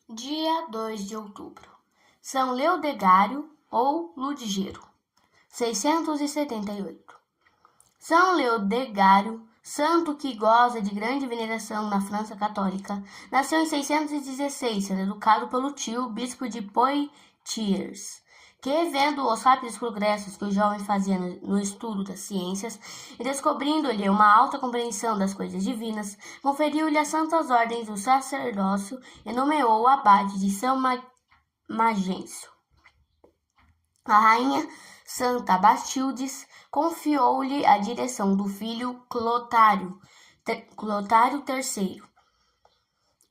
Dia 2 de outubro. São Leodegário ou Ludigero, 678. São Leodegário, santo que goza de grande veneração na França católica, nasceu em 616, sendo educado pelo tio, bispo de Poitiers, que, vendo os rápidos progressos que o jovem fazia no estudo das ciências e descobrindo-lhe uma alta compreensão das coisas divinas, conferiu-lhe as santas ordens do sacerdócio e nomeou o abade de São Magêncio. A rainha Santa Bastildes confiou-lhe a direção do filho Clotário III,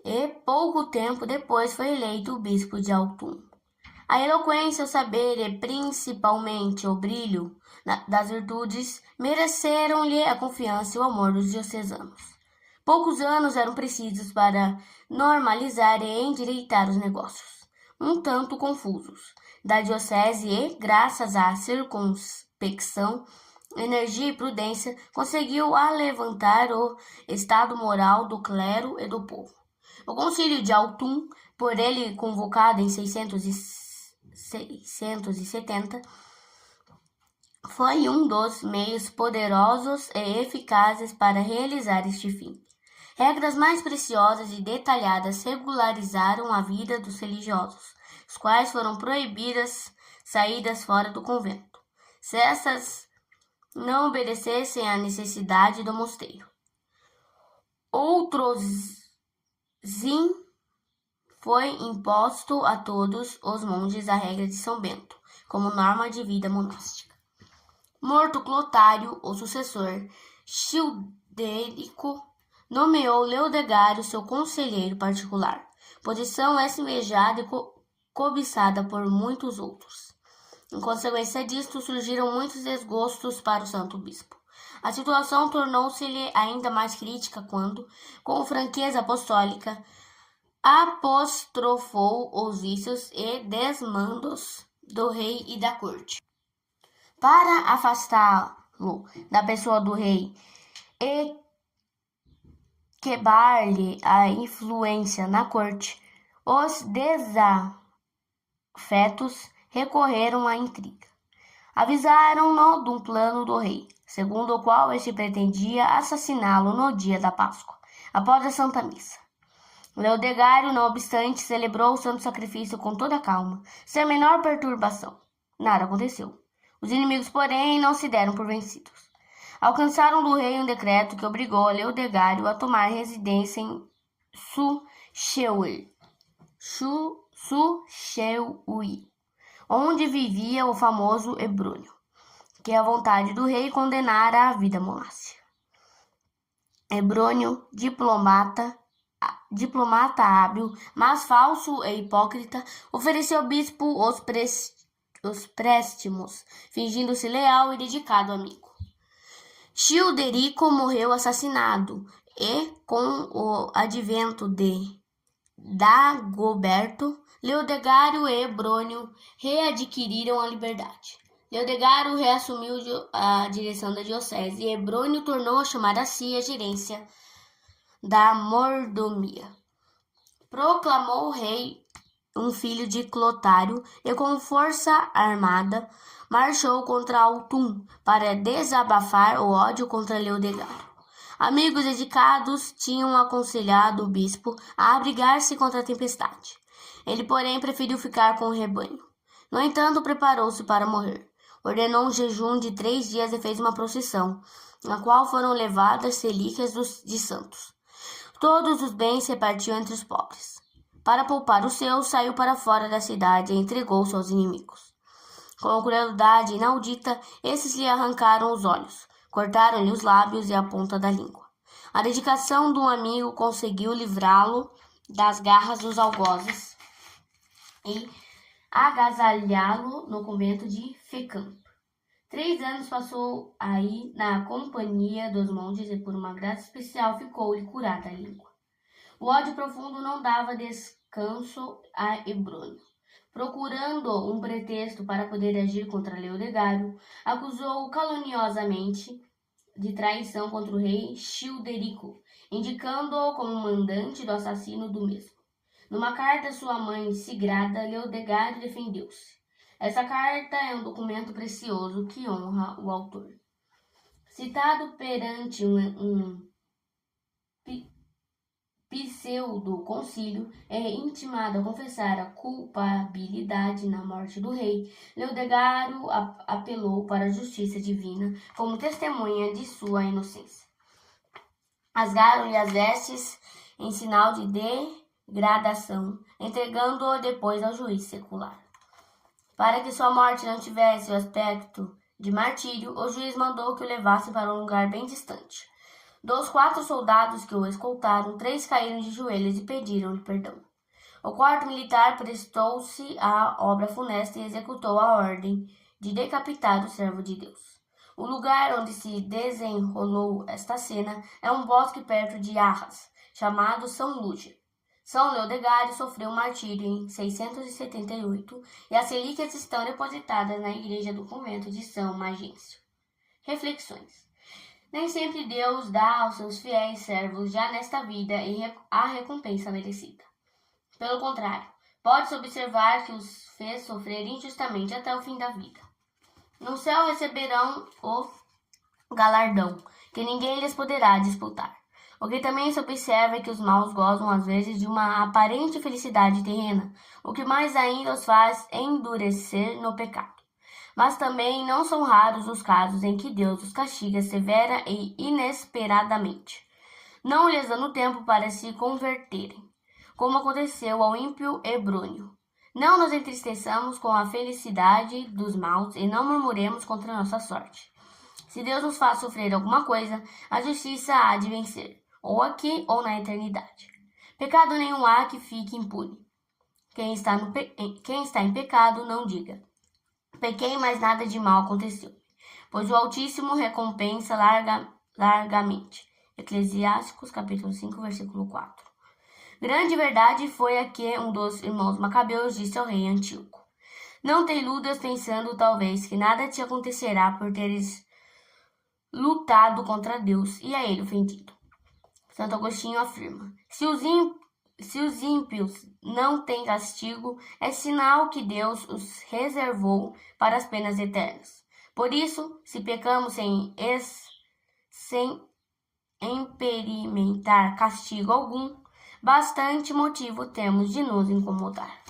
e pouco tempo depois foi eleito o bispo de Autun. A eloquência, o saber e principalmente o brilho das virtudes mereceram-lhe a confiança e o amor dos diocesanos. Poucos anos eram precisos para normalizar e endireitar os negócios, um tanto confusos, da diocese e, graças à circunspecção, energia e prudência, conseguiu alevantar o estado moral do clero e do povo. O concílio de Autun, por ele convocado em 670, foi um dos meios poderosos e eficazes para realizar este fim. Regras mais preciosas e detalhadas regularizaram a vida dos religiosos, os quais foram proibidas saídas fora do convento, se essas não obedecessem à necessidade do mosteiro. Foi imposto a todos os monges a regra de São Bento, como norma de vida monástica. Morto Clotário, o sucessor, Childerico nomeou Leodegário seu conselheiro particular, posição essa invejada e cobiçada por muitos outros. Em consequência disto, surgiram muitos desgostos para o santo bispo. A situação tornou-se-lhe ainda mais crítica quando, com franqueza apostólica, apostrofou os vícios e desmandos do rei e da corte. Para afastá-lo da pessoa do rei e quebrar-lhe a influência na corte, os desafetos recorreram à intriga. Avisaram-no de um plano do rei, segundo o qual este pretendia assassiná-lo no dia da Páscoa, após a Santa Missa. Leodegário, não obstante, celebrou o santo sacrifício com toda calma, sem a menor perturbação. Nada aconteceu. Os inimigos, porém, não se deram por vencidos. Alcançaram do rei um decreto que obrigou a Leodegário a tomar residência em Sucheui, onde vivia o famoso Ebrônio, que a vontade do rei condenara à vida monástica. Ebrônio, diplomata hábil, mas falso e hipócrita, ofereceu ao bispo os préstimos, fingindo-se leal e dedicado amigo. Childerico morreu assassinado e, com o advento de Dagoberto, Leodegário e Ebrônio readquiriram a liberdade. Leodegário reassumiu a direção da diocese e Ebrônio tornou a chamar a si a gerência da mordomia. Proclamou o rei um filho de Clotário e, com força armada, marchou contra Autun para desabafar o ódio contra Leodegário. Amigos dedicados tinham aconselhado o bispo a abrigar-se contra a tempestade. Ele, porém, preferiu ficar com o rebanho. No entanto, preparou-se para morrer. Ordenou um jejum de 3 dias e fez uma procissão, na qual foram levadas relíquias de santos. Todos os bens se repartiu entre os pobres. Para poupar os seus, saiu para fora da cidade e entregou-se aos inimigos. Com crueldade inaudita, esses lhe arrancaram os olhos, cortaram-lhe os lábios e a ponta da língua. A dedicação de um amigo conseguiu livrá-lo das garras dos algozes e agasalhá-lo no convento de Fécamp. 3 anos passou aí na companhia dos monges e, por uma graça especial, ficou-lhe curada a língua. O ódio profundo não dava descanso a Ebrônio. Procurando um pretexto para poder agir contra Leodegário, acusou-o caluniosamente de traição contra o rei Childerico, indicando-o como mandante do assassino do mesmo. Numa carta, sua mãe, Sigrada Leodegário, defendeu-se. Essa carta é um documento precioso que honra o autor. Citado perante um pseudo-concílio, é intimado a confessar a culpabilidade na morte do rei. Leodegário apelou para a justiça divina como testemunha de sua inocência. Rasgaram-lhe as vestes em sinal de degradação, entregando-o depois ao juiz secular. Para que sua morte não tivesse o aspecto de martírio, o juiz mandou que o levasse para um lugar bem distante. Dos 4 soldados que o escoltaram, 3 caíram de joelhos e pediram-lhe perdão. O quarto militar prestou-se à obra funesta e executou a ordem de decapitar o servo de Deus. O lugar onde se desenrolou esta cena é um bosque perto de Arras, chamado São Lúcia. São Leodegário sofreu um martírio em 678 e as relíquias estão depositadas na igreja do convento de São Magêncio. Reflexões. Nem sempre Deus dá aos seus fiéis servos já nesta vida a recompensa merecida. Pelo contrário, pode-se observar que os fez sofrer injustamente até o fim da vida. No céu receberão o galardão, que ninguém lhes poderá disputar. O que também se observa é que os maus gozam às vezes de uma aparente felicidade terrena, o que mais ainda os faz endurecer no pecado. Mas também não são raros os casos em que Deus os castiga severa e inesperadamente, não lhes dando tempo para se converterem, como aconteceu ao ímpio Hebrônio. Não nos entristeçamos com a felicidade dos maus e não murmuremos contra a nossa sorte. Se Deus nos faz sofrer alguma coisa, a justiça há de vencer, ou aqui ou na eternidade. Pecado nenhum há que fique impune. Quem está em pecado, não diga: pequei, mas nada de mal aconteceu, pois o Altíssimo recompensa largamente. Eclesiásticos, capítulo 5, versículo 4. Grande verdade foi a que um dos irmãos macabeus disse ao rei Antíoco: não te iludas pensando, talvez, que nada te acontecerá por teres lutado contra Deus e a ele ofendido. Santo Agostinho afirma: se os ímpios não têm castigo, é sinal que Deus os reservou para as penas eternas. Por isso, se pecamos sem experimentar castigo algum, bastante motivo temos de nos incomodar.